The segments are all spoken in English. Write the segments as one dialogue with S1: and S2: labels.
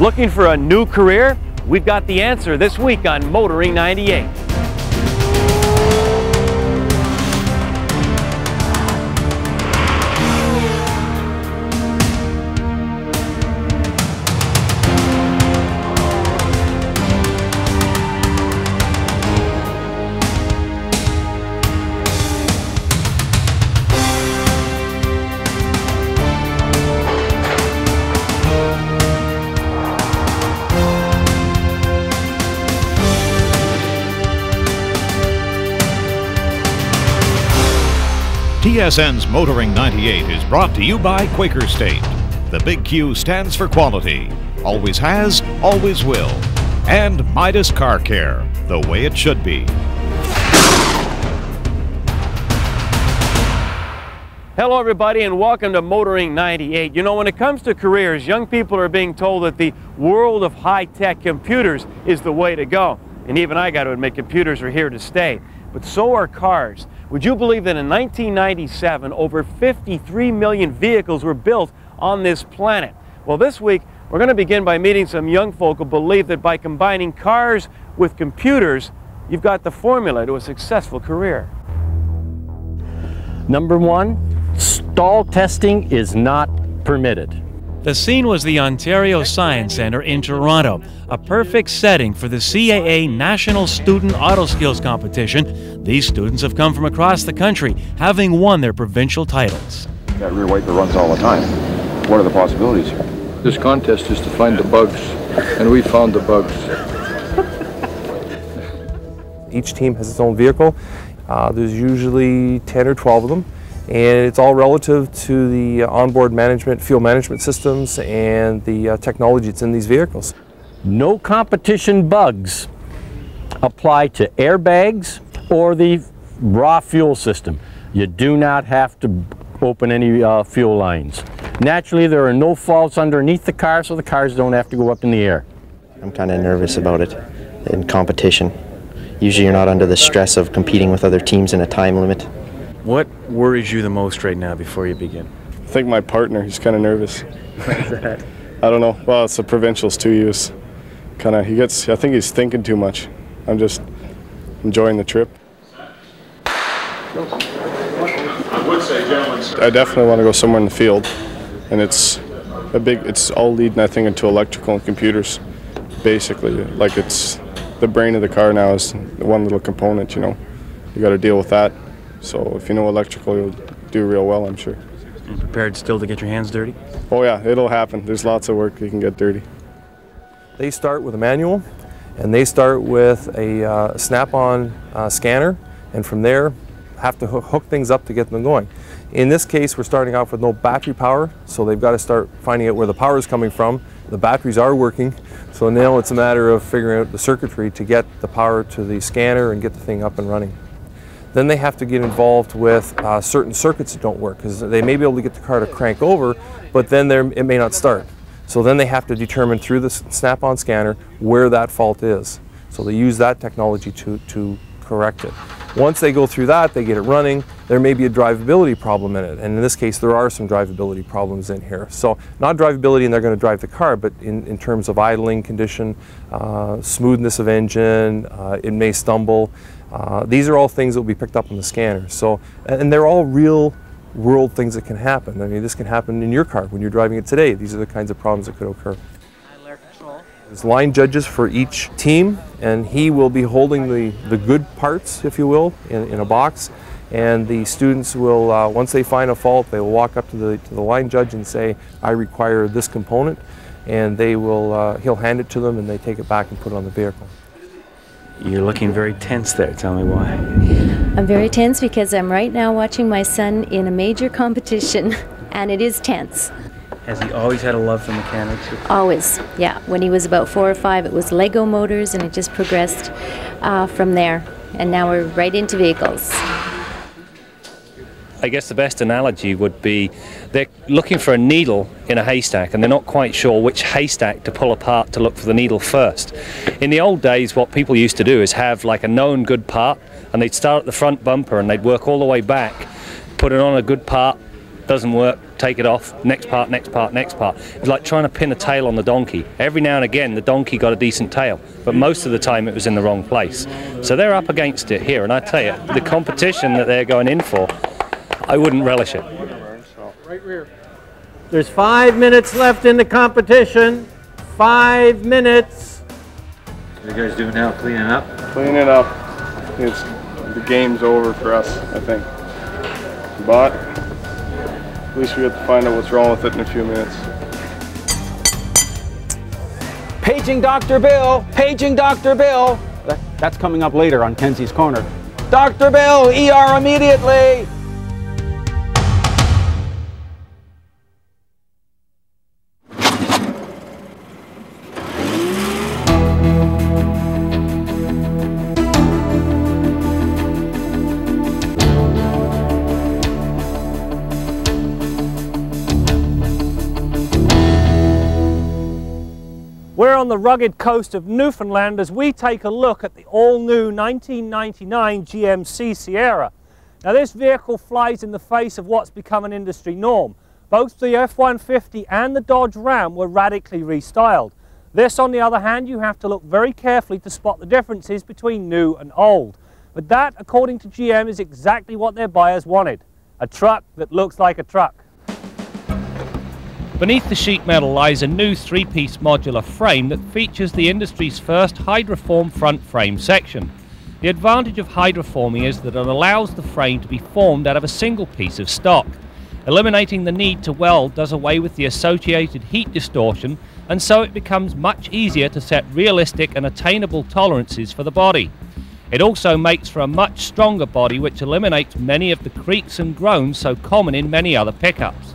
S1: Looking for a new career? We've got the answer this week on Motoring 98.
S2: TSN's Motoring 98 is brought to you by Quaker State. The big Q stands for quality, always has, always will. And Midas Car Care, the way it should be.
S1: Hello everybody and welcome to Motoring 98. You know, when it comes to careers, young people are being told that the world of high-tech computers is the way to go. And even I got to admit, computers are here to stay. But so are cars. Would you believe that in 1997, over 53 million vehicles were built on this planet? Well, this week, we're going to begin by meeting some young folk who believe that by combining cars with computers, you've got the formula to a successful career.
S3: Number one, stall testing is not permitted.
S4: The scene was the Ontario Science Centre in Toronto, a perfect setting for the CAA National Student Auto Skills Competition. These students have come from across the country, having won their provincial titles.
S5: That rear wiper runs all the time. What are the possibilities here?
S6: This contest is to find the bugs, and we found the bugs.
S7: Each team has its own vehicle. There's usually 10 or 12 of them. And it's all relative to the onboard management, fuel management systems, and the technology that's in these vehicles.
S3: No competition bugs apply to airbags or the raw fuel system. You do not have to open any fuel lines. Naturally, there are no faults underneath the car, so the cars don't have to go up in the air.
S8: I'm kind of nervous about it in competition. Usually you're not under the stress of competing with other teams in a time limit.
S1: What worries you the most right now before you begin?
S9: I think my partner, he's kind of nervous.
S1: What is that?
S9: I don't know. Well, it's the provincials too. I think he's thinking too much. I'm just enjoying the trip. I definitely want to go somewhere in the field, and it's all leading, I think, into electrical and computers, basically. Like, it's the brain of the car now is one little component, you know. You got to deal with that. So if you know electrical, you'll do real well, I'm sure.
S1: And prepared still to get your hands dirty?
S9: Oh yeah, it'll happen. There's lots of work you can get dirty.
S7: They start with a manual, and they start with a snap-on scanner, and from there have to hook things up to get them going. In this case, we're starting off with no battery power, so they've got to start finding out where the power is coming from. The batteries are working, so now it's a matter of figuring out the circuitry to get the power to the scanner and get the thing up and running. Then they have to get involved with certain circuits that don't work, because they may be able to get the car to crank over, but then it may not start. So then they have to determine through the snap-on scanner where that fault is. So they use that technology to correct it. Once they go through that, they get it running. There may be a drivability problem in it, and in this case there are some drivability problems in here. So not drivability and they're going to drive the car, but in terms of idling condition, smoothness of engine, it may stumble. These are all things that will be picked up on the scanner. So, and they're all real world things that can happen. I mean, this can happen in your car when you're driving it today. These are the kinds of problems that could occur. There's line judges for each team, and he will be holding the good parts, if you will, in a box. And the students will, once they find a fault, they will walk up to the line judge and say, I require this component. And they will, he'll hand it to them, and they take it back and put it on the vehicle.
S1: You're looking very tense there. Tell me why.
S10: I'm very tense because I'm right now watching my son in a major competition, and it is tense.
S1: Has he always had a love for mechanics?
S10: Always, yeah. When he was about 4 or 5, it was Lego motors, and it just progressed from there. And now we're right into vehicles.
S11: I guess the best analogy would be they're looking for a needle in a haystack, and they're not quite sure which haystack to pull apart to look for the needle first. In the old days, what people used to do is have like a known good part, and they'd start at the front bumper and they'd work all the way back, put it on a good part, doesn't work, take it off, next part, next part, next part. It's like trying to pin a tail on the donkey. Every now and again the donkey got a decent tail, but most of the time it was in the wrong place. So they're up against it here, and I tell you, the competition that they're going in for, I wouldn't relish it.
S3: There's 5 minutes left in the competition. 5 minutes.
S12: What are you guys doing now? Cleaning up?
S9: Cleaning it up. The game's over for us, I think. But at least we have to find out what's wrong with it in a few minutes.
S13: Paging Dr. Bill! Paging Dr. Bill! That's coming up later on Kenzie's Corner. Dr. Bill! ER immediately!
S14: We're on the rugged coast of Newfoundland as we take a look at the all-new 1999 GMC Sierra. Now this vehicle flies in the face of what's become an industry norm. Both the F-150 and the Dodge Ram were radically restyled. This, on the other hand, you have to look very carefully to spot the differences between new and old. But that, according to GM, is exactly what their buyers wanted. A truck that looks like a truck.
S4: Beneath the sheet metal lies a new 3-piece modular frame that features the industry's first hydroform front frame section. The advantage of hydroforming is that it allows the frame to be formed out of a single piece of stock. Eliminating the need to weld does away with the associated heat distortion, and so it becomes much easier to set realistic and attainable tolerances for the body. It also makes for a much stronger body, which eliminates many of the creaks and groans so common in many other pickups.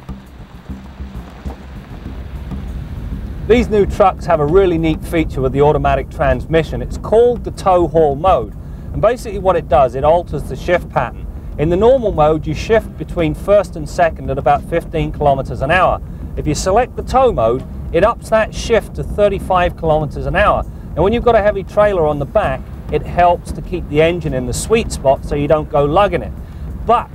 S14: These new trucks have a really neat feature with the automatic transmission. It's called the tow haul mode. And basically what it does, it alters the shift pattern. In the normal mode, you shift between first and second at about 15 kilometers an hour. If you select the tow mode, it ups that shift to 35 kilometers an hour. And when you've got a heavy trailer on the back, it helps to keep the engine in the sweet spot so you don't go lugging it. But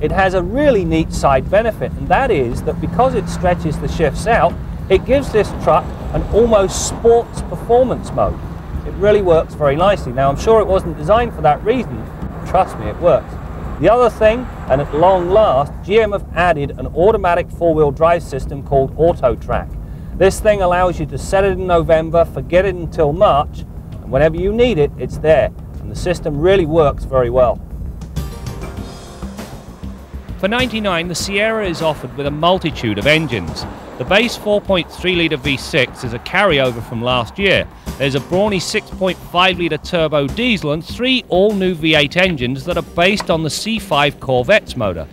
S14: it has a really neat side benefit, and that is that because it stretches the shifts out, it gives this truck an almost sports performance mode. It really works very nicely. Now, I'm sure it wasn't designed for that reason. Trust me, it works. The other thing, and at long last, GM have added an automatic four-wheel drive system called Auto Track. This thing allows you to set it in November, forget it until March, and whenever you need it, it's there. And the system really works very well.
S4: For $99, the Sierra is offered with a multitude of engines. The base 4.3-litre V6 is a carryover from last year. There's a brawny 6.5-litre turbo diesel and 3 all-new V8 engines that are based on the C5 Corvette's motor.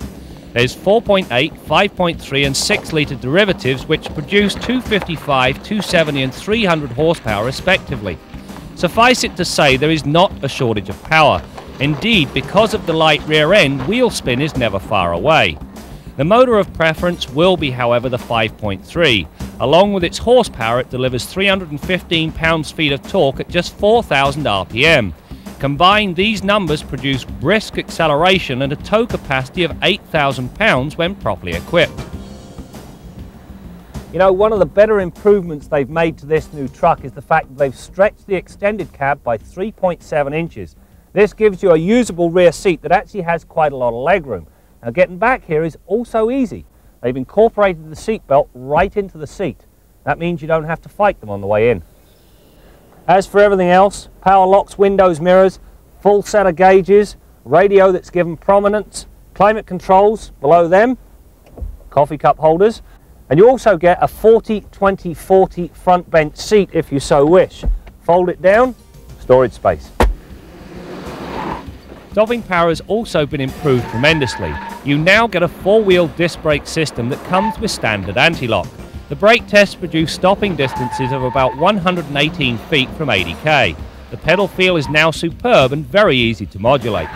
S4: There's 4.8, 5.3 and 6-litre derivatives which produce 255, 270 and 300 horsepower respectively. Suffice it to say, there is not a shortage of power. Indeed, because of the light rear end, wheel spin is never far away. The motor of preference will be, however, the 5.3. Along with its horsepower, it delivers 315 pounds-feet of torque at just 4,000 RPM. Combined, these numbers produce brisk acceleration and a tow capacity of 8,000 pounds when properly equipped.
S14: You know, one of the better improvements they've made to this new truck is the fact that they've stretched the extended cab by 3.7 inches. This gives you a usable rear seat that actually has quite a lot of legroom. Now, getting back here is also easy. They've incorporated the seat belt right into the seat. That means you don't have to fight them on the way in. As for everything else, power locks, windows, mirrors, full set of gauges, radio that's given prominence, climate controls below them, coffee cup holders, and you also get a 40-20-40 front bench seat if you so wish. Fold it down, storage space.
S4: Stopping power has also been improved tremendously. You now get a 4-wheel disc brake system that comes with standard anti-lock. The brake tests produce stopping distances of about 118 feet from 80k. The pedal feel is now superb and very easy to modulate.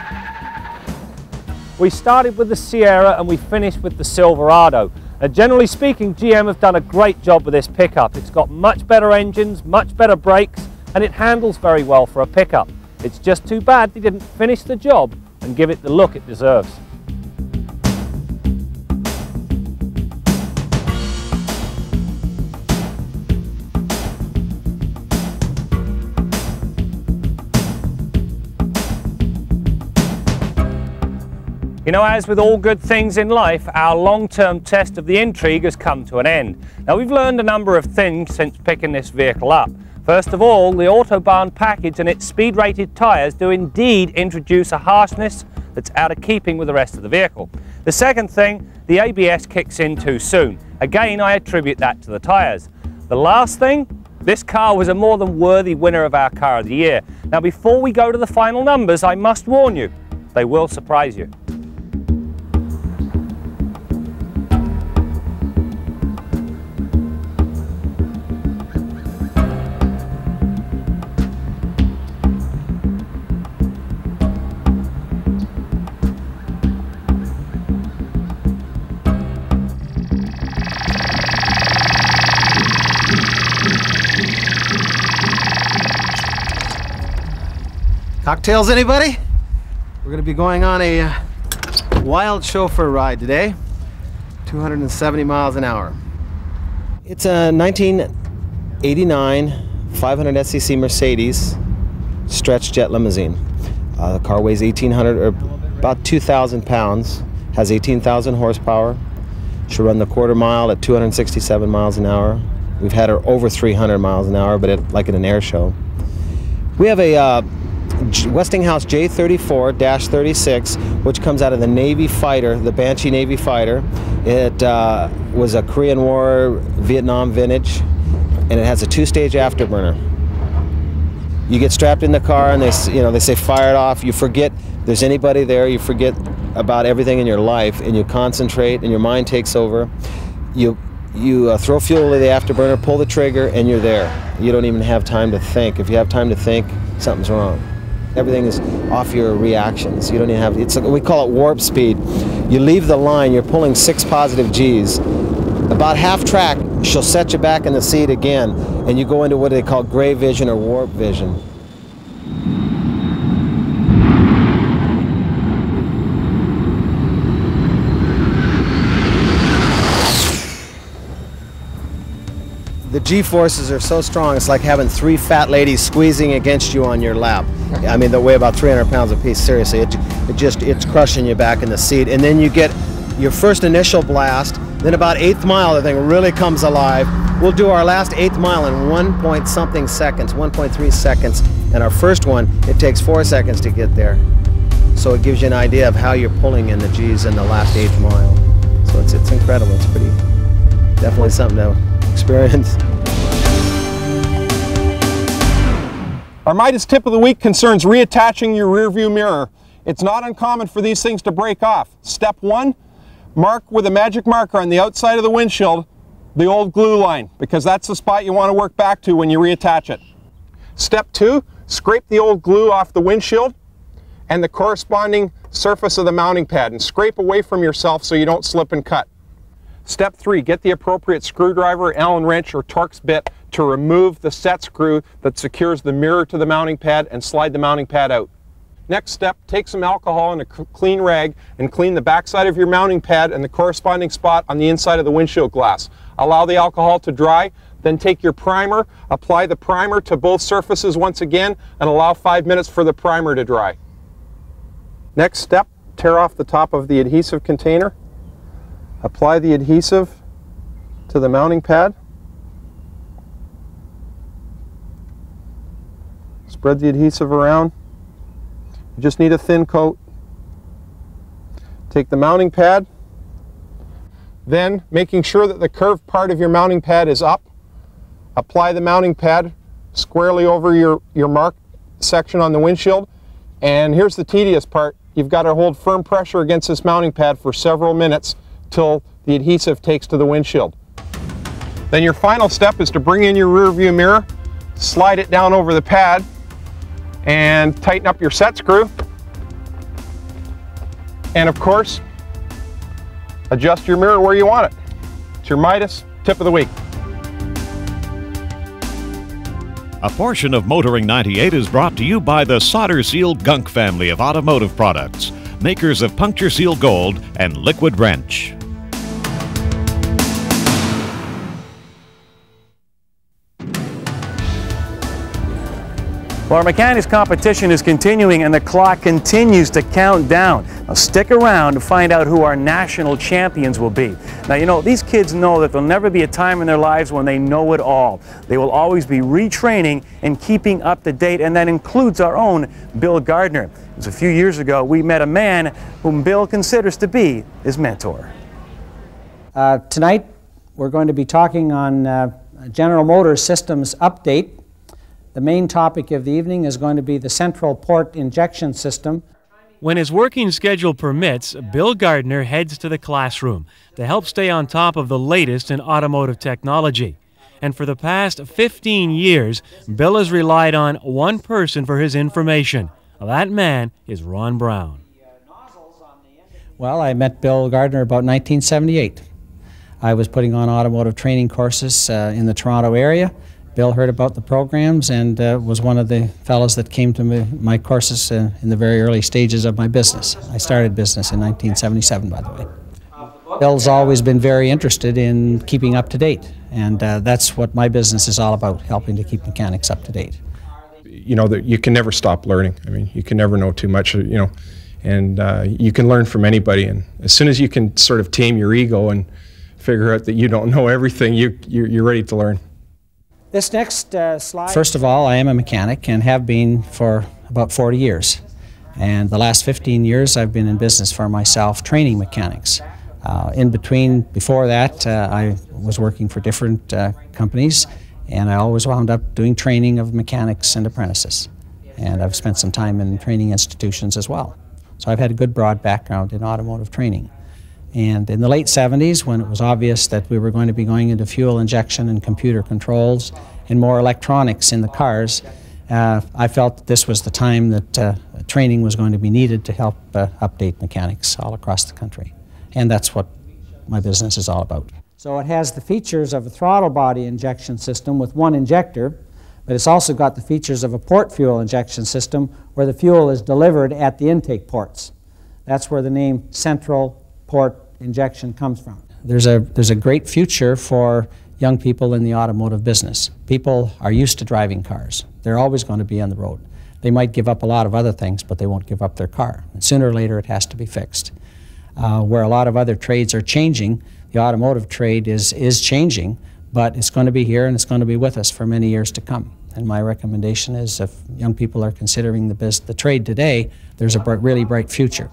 S14: We started with the Sierra and we finished with the Silverado. Now, generally speaking, GM have done a great job with this pickup. It's got much better engines, much better brakes, and it handles very well for a pickup. It's just too bad they didn't finish the job and give it the look it deserves. You know, as with all good things in life, our long-term test of the intrigue has come to an end. Now, we've learned a number of things since picking this vehicle up. First of all, the Autobahn package and its speed-rated tyres do indeed introduce a harshness that's out of keeping with the rest of the vehicle. The second thing, the ABS kicks in too soon. Again, I attribute that to the tyres. The last thing, this car was a more than worthy winner of our Car of the Year. Now, before we go to the final numbers, I must warn you, they will surprise you.
S15: Cocktails, anybody? We're going to be going on a wild chauffeur ride today, 270 miles an hour. It's a 1989 500 SCC Mercedes stretch jet limousine. The car weighs 1,800 or about 2,000 pounds, has 18,000 horsepower. She'll run the quarter mile at 267 miles an hour. We've had her over 300 miles an hour, but like in an air show. We have a Westinghouse J34-36, which comes out of the Navy fighter, the Banshee Navy fighter. It was a Korean War, Vietnam vintage, and it has a 2-stage afterburner. You get strapped in the car, and they say fire it off. You forget there's anybody there. You forget about everything in your life, and you concentrate, and your mind takes over. You throw fuel to the afterburner, pull the trigger, and you're there. You don't even have time to think. If you have time to think, something's wrong. Everything is off your reactions. You don't even have, we call it warp speed. You leave the line, you're pulling 6 positive Gs. About half track, she'll set you back in the seat again, and you go into what they call gray vision or warp vision. The G-forces are so strong, it's like having 3 fat ladies squeezing against you on your lap. I mean, they weigh about 300 pounds apiece, seriously. It's crushing you back in the seat. And then you get your first initial blast, then about 8th mile, the thing really comes alive. We'll do our last 8th mile in 1.something seconds, 1.3 seconds. And our first one, it takes 4 seconds to get there. So it gives you an idea of how you're pulling in the G's in the last 8th mile. So it's incredible. It's pretty, definitely something to experience.
S16: Our Midas tip of the week concerns reattaching your rear view mirror. It's not uncommon for these things to break off. Step 1, mark with a magic marker on the outside of the windshield the old glue line, because that's the spot you want to work back to when you reattach it. Step 2, scrape the old glue off the windshield and the corresponding surface of the mounting pad, and scrape away from yourself so you don't slip and cut. Step 3, get the appropriate screwdriver, Allen wrench, or Torx bit to remove the set screw that secures the mirror to the mounting pad and slide the mounting pad out. Next step, take some alcohol and a clean rag and clean the backside of your mounting pad and the corresponding spot on the inside of the windshield glass. Allow the alcohol to dry, then take your primer, apply the primer to both surfaces once again, and allow 5 minutes for the primer to dry. Next step, tear off the top of the adhesive container. Apply the adhesive to the mounting pad. Spread the adhesive around. You just need a thin coat. Take the mounting pad, then making sure that the curved part of your mounting pad is up, apply the mounting pad squarely over your marked section on the windshield. And here's the tedious part. You've got to hold firm pressure against this mounting pad for several minutes till the adhesive takes to the windshield. Then your final step is to bring in your rear view mirror, slide it down over the pad, and tighten up your set screw. And of course, adjust your mirror where you want it. It's your Midas tip of the week.
S2: A portion of Motoring 98 is brought to you by the Solder Seal Gunk family of automotive products, makers of Puncture Seal Gold and Liquid Wrench.
S1: Well, our mechanics competition is continuing and the clock continues to count down. Now stick around to find out who our national champions will be. Now, you know, these kids know that there'll never be a time in their lives when they know it all. They will always be retraining and keeping up to date, and that includes our own Bill Gardiner. It was a few years ago we met a man whom Bill considers to be his mentor.
S17: Tonight we're going to be talking on General Motors Systems update. The main topic of the evening is going to be the central port injection system.
S4: When his working schedule permits, Bill Gardiner heads to the classroom to help stay on top of the latest in automotive technology. And for the past 15 years, Bill has relied on one person for his information. That man is Ron Brown.
S17: Well, I met Bill Gardiner about 1978. I was putting on automotive training courses in the Toronto area. Bill heard about the programs and was one of the fellows that came to my courses in the very early stages of my business. I started business in 1977, by the way. Bill's always been very interested in keeping up to date, and that's what my business is all about, helping to keep mechanics up to date.
S16: You know, that you can never stop learning. I mean, you can never know too much, you know, and you can learn from anybody. And as soon as you can sort of tame your ego and figure out that you don't know everything, you're ready to learn.
S17: This next slide. First of all, I am a mechanic and have been for about 40 years. And the last 15 years I've been in business for myself training mechanics. Before that, I was working for different companies, and I always wound up doing training of mechanics and apprentices. And I've spent some time in training institutions as well. So I've had a good broad background in automotive training. And in the late 70s, when it was obvious that we were going to be going into fuel injection and computer controls and more electronics in the cars, I felt that this was the time that training was going to be needed to help update mechanics all across the country. And that's what my business is all about. So it has the features of a throttle body injection system with one injector, but it's also got the features of a port fuel injection system where the fuel is delivered at the intake ports. That's where the name central port injection comes from. There's a great future for young people in the automotive business. People are used to driving cars. They're always going to be on the road. They might give up a lot of other things, but they won't give up their car. And sooner or later it has to be fixed. Where a lot of other trades are changing, the automotive trade is changing, but it's going to be here and it's going to be with us for many years to come. And my recommendation is if young people are considering the trade today, there's a really bright future.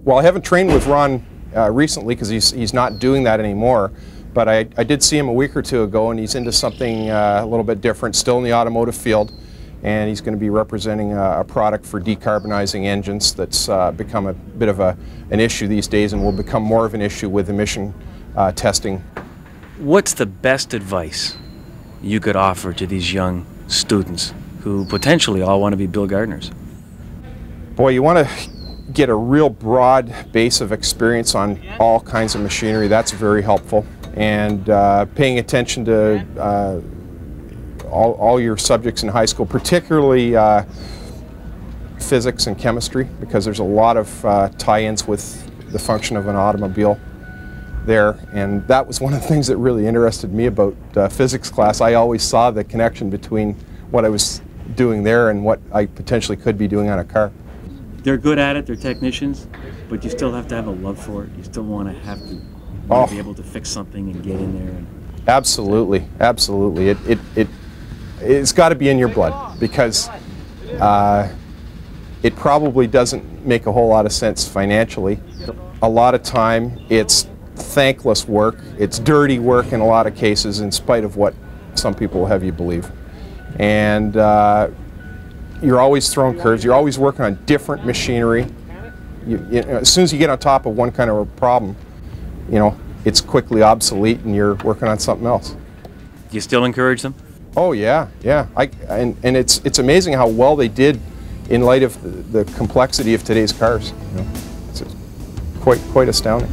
S16: Well, I haven't trained with Ron recently because he's not doing that anymore, but I did see him a week or two ago, and he's into something a little bit different, still in the automotive field, and he's going to be representing a product for decarbonizing engines that's become a bit of an issue these days and will become more of an issue with emission testing.
S1: What's the best advice you could offer to these young students who potentially all want to be Bill Gardiners?
S16: Boy, you want to get a real broad base of experience on all kinds of machinery. That's very helpful. And paying attention to all your subjects in high school, particularly physics and chemistry, because there's a lot of tie-ins with the function of an automobile there. And that was one of the things that really interested me about physics class. I always saw the connection between what I was doing there and what I potentially could be doing on a car.
S1: They're good at it, they're technicians, but you still have to have a love for it. You still want to be able to fix something and get in there.
S16: Absolutely, absolutely. It's got to be in your blood, because it probably doesn't make a whole lot of sense financially. A lot of time it's thankless work, it's dirty work in a lot of cases, in spite of what some people will have you believe. And you're always throwing curves, you're always working on different machinery. As soon as you get on top of one kind of a problem, you know, it's quickly obsolete and you're working on something else.
S1: Do you still encourage them?
S16: Oh yeah, yeah. And it's amazing how well they did in light of the complexity of today's cars. You know, it's quite astounding.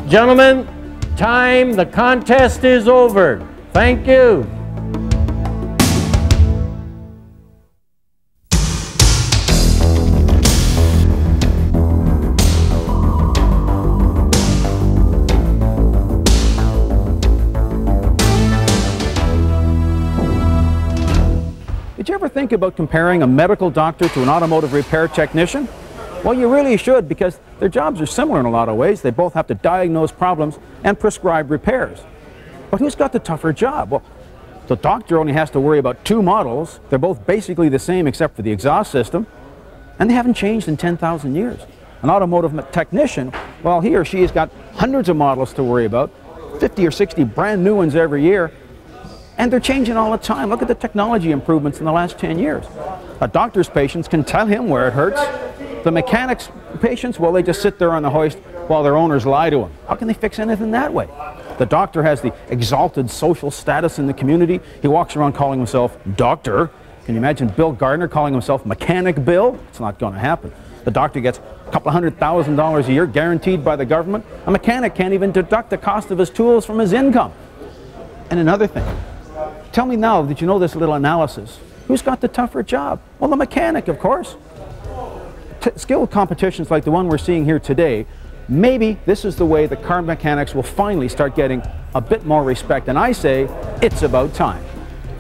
S3: Gentlemen, time, the contest is over. Thank you.
S1: Did you
S13: ever think about comparing a medical doctor to an automotive repair technician? Well, you really should, because their jobs are similar in a lot of ways. They both have to diagnose problems and prescribe repairs. But who's got the tougher job? Well, the doctor only has to worry about 2 models. They're both basically the same except for the exhaust system, and they haven't changed in 10,000 years. An automotive technician, well, he or she has got hundreds of models to worry about, 50 or 60 brand new ones every year, and they're changing all the time. Look at the technology improvements in the last 10 years. A doctor's patients can tell him where it hurts. The mechanic's patients, well, they just sit there on the hoist while their owners lie to them. How can they fix anything that way? The doctor has the exalted social status in the community. He walks around calling himself doctor. Can you imagine Bill Gardiner calling himself Mechanic Bill? It's not going to happen. The doctor gets a couple of $100,000 a year guaranteed by the government. A mechanic can't even deduct the cost of his tools from his income. And another thing, tell me now that you know this little analysis, who's got the tougher job? Well, the mechanic, of course. Skilled competitions like the one we're seeing here today, maybe this is the way the car mechanics will finally start getting a bit more respect. And I say, it's about time.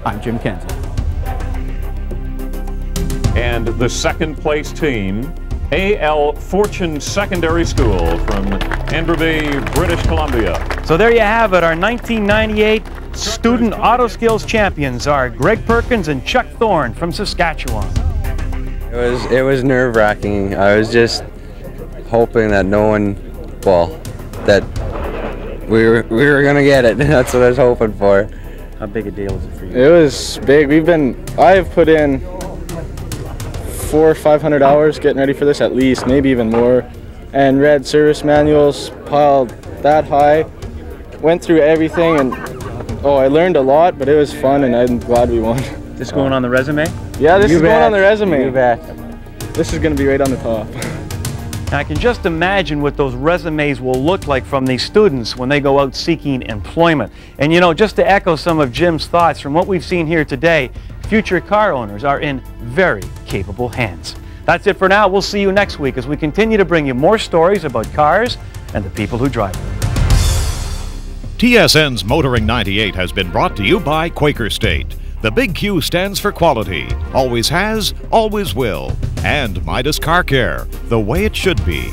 S13: I'm Jim Kenzie.
S18: And the second place team, A.L. Fortune Secondary School from Enderby, British Columbia.
S1: So there you have it. Our 1998 Student Auto Skills champions are Greg Perkins and Chuck Thorne from Saskatchewan.
S19: It was nerve-wracking. I was just hoping that no one, well, that we were gonna get it. That's what I was hoping for.
S1: How big a deal is it for you?
S9: It was big. I've put in 400 or 500 hours getting ready for this, at least, maybe even more, and read service manuals piled that high. Went through everything, and I learned a lot, but it was fun, and I'm glad we won.
S1: This going on the resume?
S9: Yeah, this is going on the resume.
S19: You bet.
S9: This is going to be right on the top.
S1: I can just imagine what those resumes will look like from these students when they go out seeking employment. And you know, just to echo some of Jim's thoughts, from what we've seen here today, future car owners are in very capable hands. That's it for now. We'll see you next week as we continue to bring you more stories about cars and the people who drive them.
S2: TSN's Motoring 98 has been brought to you by Quaker State. The big Q stands for quality, always has, always will, and Midas Car Care, the way it should be.